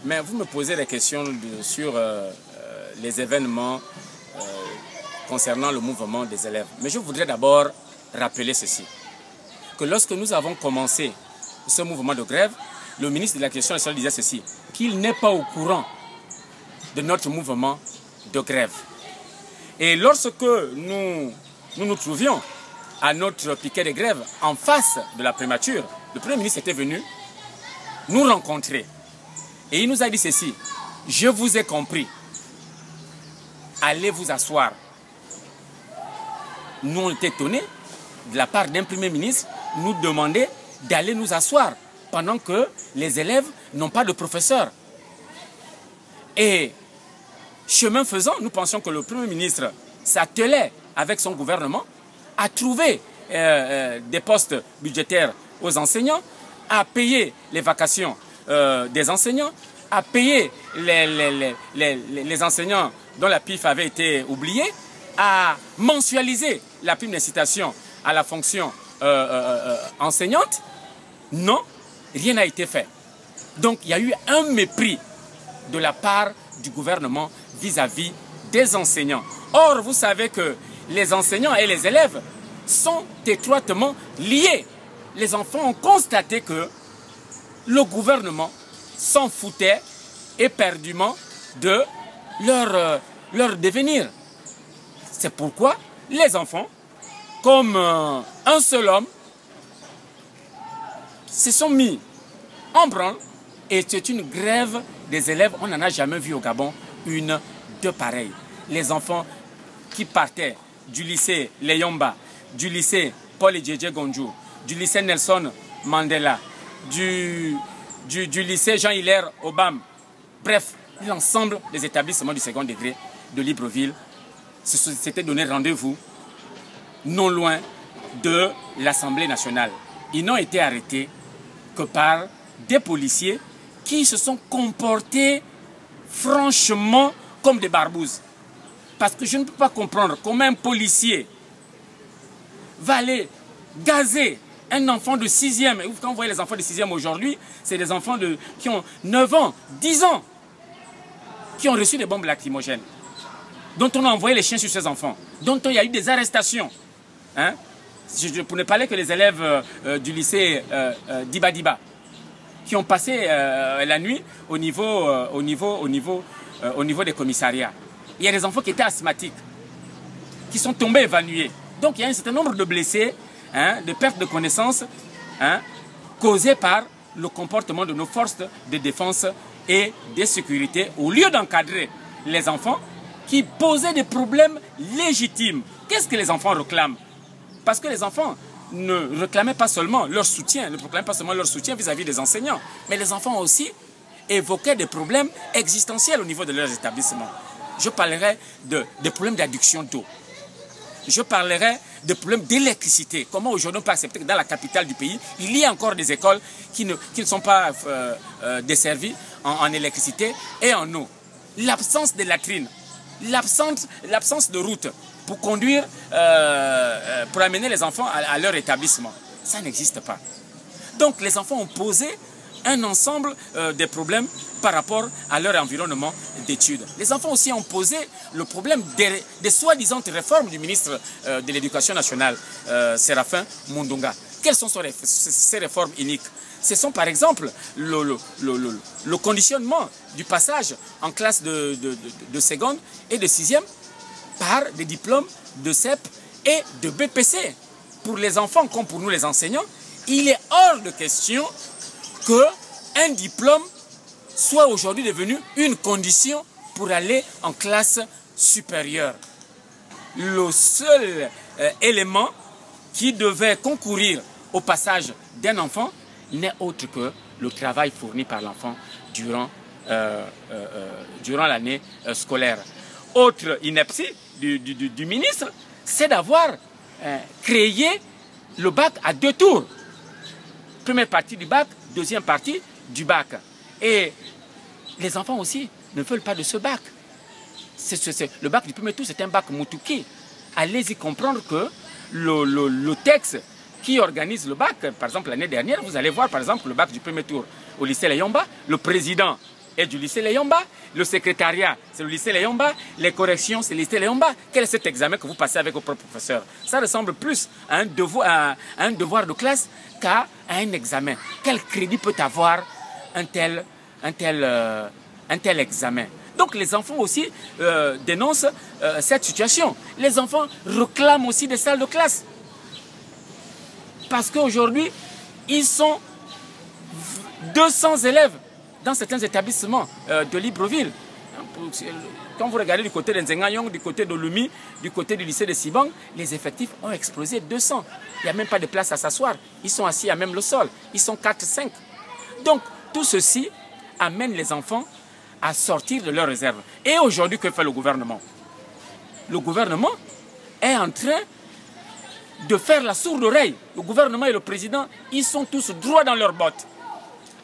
Mais vous me posez des questions sur les événements concernant le mouvement des élèves. Mais je voudrais d'abord rappeler ceci, que lorsque nous avons commencé ce mouvement de grève, le ministre de la Question nationale disait ceci, qu'il n'est pas au courant de notre mouvement de grève. Et lorsque nous trouvions à notre piquet de grève en face de la primature, le Premier ministre était venu nous rencontrer. Et il nous a dit ceci, je vous ai compris, allez vous asseoir. Nous on était étonnés de la part d'un Premier ministre nous demander d'aller nous asseoir pendant que les élèves n'ont pas de professeur. Et chemin faisant, nous pensions que le Premier ministre s'attelait avec son gouvernement à trouver des postes budgétaires aux enseignants, à payer les vacations des enseignants, à payer les enseignants dont la PIF avait été oubliée, à mensualiser la prime d'incitation à la fonction enseignante. Non, rien n'a été fait. Donc il y a eu un mépris de la part du gouvernement vis-à-vis des enseignants. Or, vous savez que les enseignants et les élèves sont étroitement liés. Les enfants ont constaté que le gouvernement s'en foutait éperdument de leur devenir. C'est pourquoi les enfants, comme un seul homme, se sont mis en branle et c'est une grève des élèves. On n'en a jamais vu au Gabon une de pareille. Les enfants qui partaient du lycée Leyomba, du lycée Paul Edjedje Gonjou, du lycée Nelson Mandela, du lycée Jean-Hilaire Obam, bref, l'ensemble des établissements du second degré de Libreville s'étaient donné rendez-vous non loin de l'Assemblée nationale. Ils n'ont été arrêtés que par des policiers qui se sont comportés franchement comme des barbouzes. Parce que je ne peux pas comprendre comment un policier va aller gazer un enfant de 6e. Quand vous voyez les enfants de 6e aujourd'hui, c'est des enfants qui ont 9 ans, 10 ans, qui ont reçu des bombes lacrymogènes, dont on a envoyé les chiens sur ces enfants, dont il y a eu des arrestations. Hein? Pour ne parler que les élèves du lycée Diba Diba, qui ont passé la nuit au niveau des commissariats. Il y a des enfants qui étaient asthmatiques, qui sont tombés évanouis. Donc il y a un certain nombre de blessés, hein, de pertes de connaissance, hein, causées par le comportement de nos forces de défense et de sécurité, au lieu d'encadrer les enfants qui posaient des problèmes légitimes. Qu'est-ce que les enfants réclament? Parce que les enfants ne réclamaient pas seulement leur soutien, ne proclamaient pas seulement leur soutien vis-à-vis des enseignants, mais les enfants aussi évoquaient des problèmes existentiels au niveau de leurs établissements. Je parlerai des problèmes d'adduction d'eau. Je parlerai des problèmes d'électricité. Comment aujourd'hui on peut accepter que dans la capitale du pays, il y a encore des écoles qui ne sont pas desservies en électricité et en eau. L'absence de latrines, l'absence de route pour conduire, pour amener les enfants à leur établissement. Ça n'existe pas. Donc les enfants ont posé un ensemble de problèmes par rapport à leur environnement d'études. Les enfants aussi ont posé le problème des soi-disant réformes du ministre de l'Éducation nationale, Séraphin Mundunga. Quelles sont ces réformes uniques? Ce sont par exemple le conditionnement du passage en classe de seconde et de 6e par des diplômes de CEP et de BPC. Pour les enfants comme pour nous les enseignants, il est hors de question qu'un diplôme soit aujourd'hui devenu une condition pour aller en classe supérieure. Le seul élément qui devait concourir au passage d'un enfant n'est autre que le travail fourni par l'enfant durant l'année scolaire. Autre ineptie du ministre, c'est d'avoir créé le bac à 2 tours. Première partie du bac, deuxième partie du bac. Et les enfants aussi ne veulent pas de ce bac. Le bac du premier tour, c'est un bac Mutuki. Allez-y comprendre que le texte qui organise le bac, par exemple l'année dernière, vous allez voir par exemple le bac du premier tour au lycée Leyomba, le président est du lycée Léomba. Le secrétariat, c'est le lycée Léomba. Les corrections, c'est le lycée Léomba. Quel est cet examen que vous passez avec vos propres professeurs? Ça ressemble plus à un devoir de classe qu'à un examen. Quel crédit peut avoir un tel examen? Donc les enfants aussi dénoncent cette situation. Les enfants réclament aussi des salles de classe. Parce qu'aujourd'hui, ils sont 200 élèves dans certains établissements de Libreville. Quand vous regardez du côté de Nzenganyong, du côté de Lumi, du côté du lycée de Sibang, les effectifs ont explosé 200. Il n'y a même pas de place à s'asseoir. Ils sont assis à même le sol. Ils sont 4-5. Donc, tout ceci amène les enfants à sortir de leurs réserves. Et aujourd'hui, que fait le gouvernement? Le gouvernement est en train de faire la sourde oreille. Le gouvernement et le président, ils sont tous droits dans leurs bottes.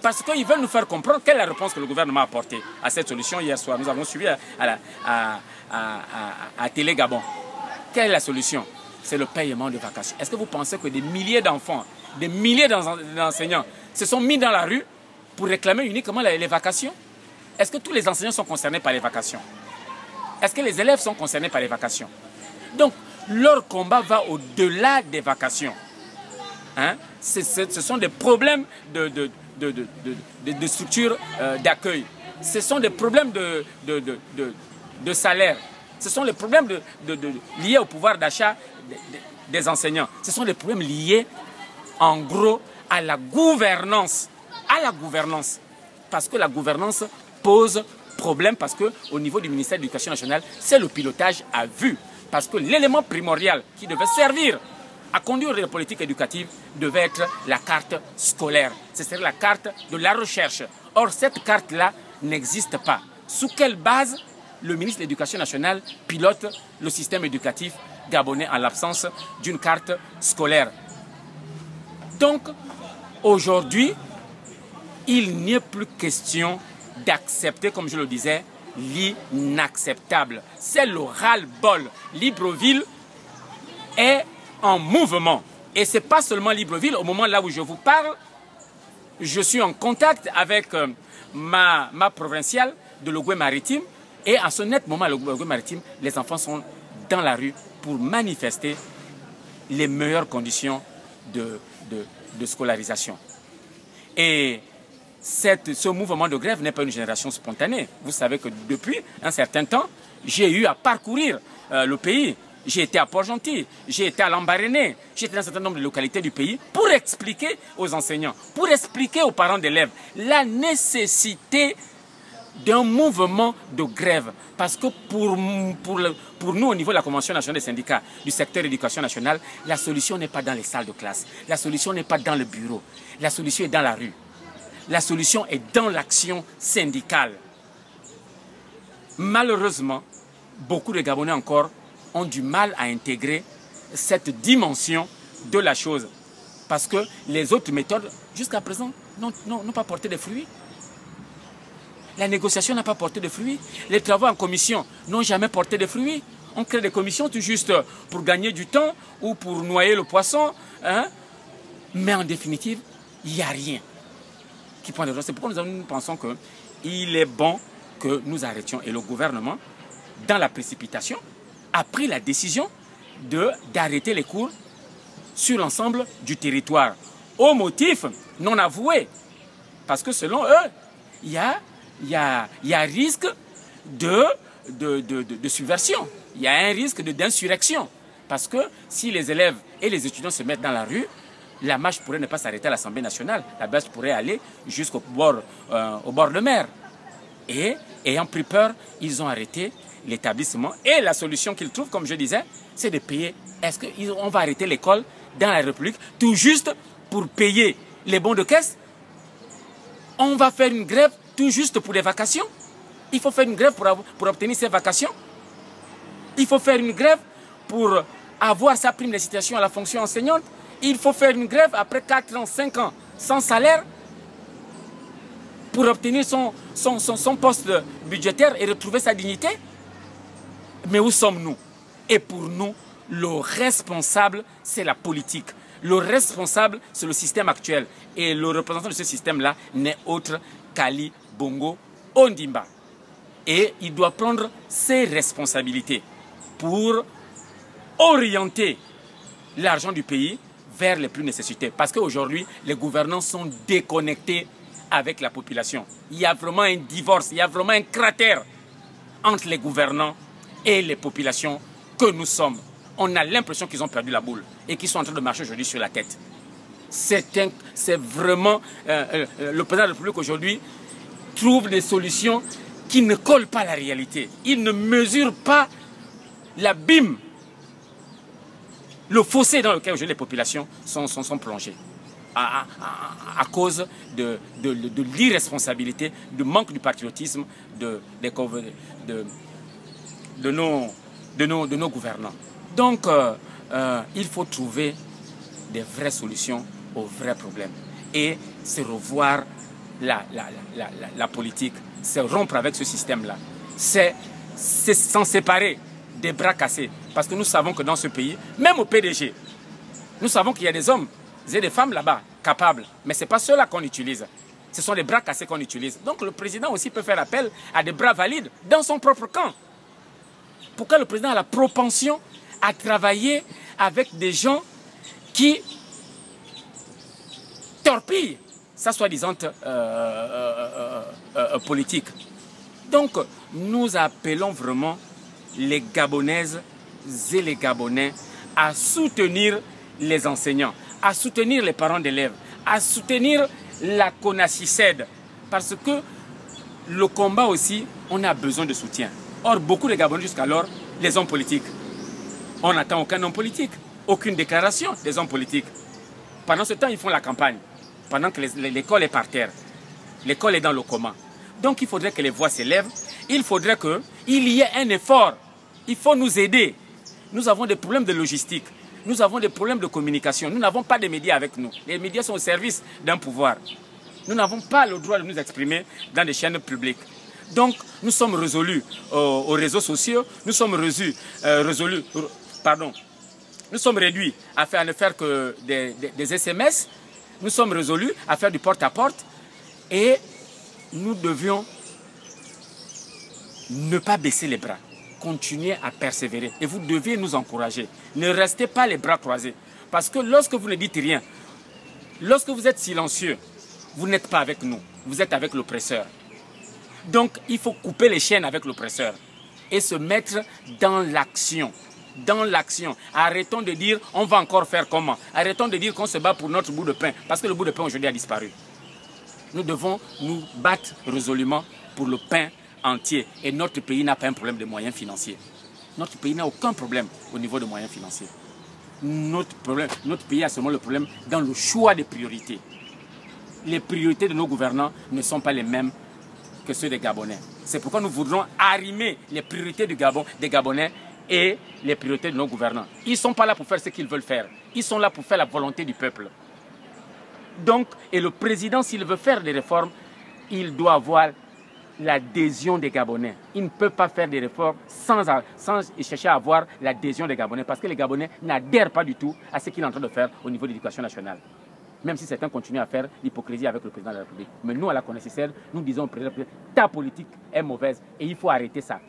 Parce qu'ils veulent nous faire comprendre quelle est la réponse que le gouvernement a apportée à cette solution hier soir. Nous avons suivi à Télé Gabon. Quelle est la solution? C'est le paiement de vacations. Est-ce que vous pensez que des milliers d'enfants, des milliers d'enseignants se sont mis dans la rue pour réclamer uniquement les vacations? Est-ce que tous les enseignants sont concernés par les vacations? Est-ce que les élèves sont concernés par les vacations? Donc, leur combat va au-delà des vacations. Hein? Ce sont des problèmes de structure d'accueil. Ce sont des problèmes de salaire. Ce sont les problèmes liés au pouvoir d'achat des enseignants. Ce sont des problèmes liés, en gros, à la gouvernance. À la gouvernance. Parce que la gouvernance pose problème, parce qu'au niveau du ministère de l'Éducation nationale, c'est le pilotage à vue. Parce que l'élément primordial qui devait servir à conduire les politiques éducatives devait être la carte scolaire. C'est-à-dire la carte de la recherche. Or, cette carte-là n'existe pas. Sous quelle base le ministre de l'Éducation nationale pilote le système éducatif gabonais en l'absence d'une carte scolaire? Donc, aujourd'hui, il n'y a plus question d'accepter, comme je le disais, l'inacceptable. C'est le ras-le-bol. Libreville est en mouvement. Et ce n'est pas seulement Libreville. Au moment là où je vous parle, je suis en contact avec ma provinciale de Logoué-Maritime. Et à ce net moment, à Logoué-Maritime, les enfants sont dans la rue pour manifester les meilleures conditions de scolarisation. Et ce mouvement de grève n'est pas une génération spontanée. Vous savez que depuis un certain temps, j'ai eu à parcourir le pays. J'ai été à Port-Gentil, j'ai été à Lambaréné, j'ai été dans un certain nombre de localités du pays pour expliquer aux enseignants, pour expliquer aux parents d'élèves la nécessité d'un mouvement de grève. Parce que pour nous, au niveau de la Convention nationale des syndicats du secteur éducation nationale, la solution n'est pas dans les salles de classe, la solution n'est pas dans le bureau, la solution est dans la rue. La solution est dans l'action syndicale. Malheureusement, beaucoup de Gabonais encore ont du mal à intégrer cette dimension de la chose. Parce que les autres méthodes, jusqu'à présent, n'ont pas porté de fruits. La négociation n'a pas porté de fruits. Les travaux en commission n'ont jamais porté de fruits. On crée des commissions tout juste pour gagner du temps ou pour noyer le poisson. Hein? Mais en définitive, il n'y a rien qui prend de temps. C'est pourquoi nous pensons qu'il est bon que nous arrêtions. Et le gouvernement, dans la précipitation, a pris la décision d'arrêter les cours sur l'ensemble du territoire, au motif non avoué. Parce que selon eux, il y a risque de subversion, il y a un risque d'insurrection. Parce que si les élèves et les étudiants se mettent dans la rue, la marche pourrait ne pas s'arrêter à l'Assemblée nationale. La marche pourrait aller jusqu'au bord de mer. Et ayant pris peur, ils ont arrêté l'établissement. Et la solution qu'ils trouvent, comme je disais, c'est de payer. Est-ce qu'on va arrêter l'école dans la République tout juste pour payer les bons de caisse? On va faire une grève tout juste pour les vacations? Il faut faire une grève pour obtenir ces vacations? Il faut faire une grève pour avoir sa prime de situation à la fonction enseignante? Il faut faire une grève après 4 ans, 5 ans sans salaire pour obtenir son poste budgétaire et retrouver sa dignité? Mais où sommes-nous? Et pour nous, le responsable, c'est la politique. Le responsable, c'est le système actuel. Et le représentant de ce système-là n'est autre qu'Ali Bongo Ondimba. Et il doit prendre ses responsabilités pour orienter l'argent du pays vers les plus nécessités. Parce qu'aujourd'hui, les gouvernants sont déconnectés avec la population. Il y a vraiment un divorce, il y a vraiment un cratère entre les gouvernants et les populations que nous sommes. On a l'impression qu'ils ont perdu la boule et qu'ils sont en train de marcher aujourd'hui sur la tête. C'est vraiment... le président de la République aujourd'hui trouve des solutions qui ne collent pas à la réalité. Il ne mesure pas l'abîme, le fossé dans lequel aujourd'hui les populations sont plongées. À cause de l'irresponsabilité, du manque du patriotisme de nos gouvernants. Donc, il faut trouver des vraies solutions aux vrais problèmes et se revoir la politique, c'est rompre avec ce système-là, c'est s'en séparer des bras cassés. Parce que nous savons que dans ce pays, même au PDG, nous savons qu'il y a des hommes et des femmes là-bas capables, mais ce n'est pas ceux-là qu'on utilise. Ce sont les bras cassés qu'on utilise. Donc le président aussi peut faire appel à des bras valides dans son propre camp. Pourquoi le président a la propension à travailler avec des gens qui torpillent sa soi-disant politique? Donc nous appelons vraiment les Gabonaises et les Gabonais à soutenir les enseignants, à soutenir les parents d'élèves, à soutenir la CONACYCED, parce que le combat aussi, on a besoin de soutien. Or, beaucoup de Gabonais jusqu'alors, les hommes politiques, on n'attend aucun homme politique, aucune déclaration des hommes politiques. Pendant ce temps, ils font la campagne, pendant que l'école est par terre, l'école est dans le coma. Donc, il faudrait que les voix s'élèvent, il faudrait qu'il y ait un effort, il faut nous aider. Nous avons des problèmes de logistique. Nous avons des problèmes de communication. Nous n'avons pas de médias avec nous. Les médias sont au service d'un pouvoir. Nous n'avons pas le droit de nous exprimer dans des chaînes publiques. Donc, nous sommes résolus aux réseaux sociaux. Nous sommes réduits à ne faire que des SMS. Nous sommes résolus à faire du porte-à-porte. Et nous devions ne pas baisser les bras. Continuez à persévérer et vous devez nous encourager. Ne restez pas les bras croisés. Parce que lorsque vous ne dites rien, lorsque vous êtes silencieux, vous n'êtes pas avec nous. Vous êtes avec l'oppresseur. Donc, il faut couper les chaînes avec l'oppresseur et se mettre dans l'action. Dans l'action. Arrêtons de dire on va encore faire comment. Arrêtons de dire qu'on se bat pour notre bout de pain. Parce que le bout de pain aujourd'hui a disparu. Nous devons nous battre résolument pour le pain entier. Et notre pays n'a pas un problème de moyens financiers. Notre pays n'a aucun problème au niveau de moyens financiers. Notre pays a seulement le problème dans le choix des priorités. Les priorités de nos gouvernants ne sont pas les mêmes que ceux des Gabonais. C'est pourquoi nous voudrons arrimer les priorités du Gabon, des Gabonais et les priorités de nos gouvernants. Ils ne sont pas là pour faire ce qu'ils veulent faire. Ils sont là pour faire la volonté du peuple. Donc, et le président, s'il veut faire des réformes, il doit avoir l'adhésion des Gabonais. Il ne peut pas faire des réformes sans chercher à avoir l'adhésion des Gabonais parce que les Gabonais n'adhèrent pas du tout à ce qu'il est en train de faire au niveau de l'éducation nationale. Même si certains continuent à faire l'hypocrisie avec le président de la République. Mais nous, à la CONACYCED, nous disons au président, ta politique est mauvaise et il faut arrêter ça.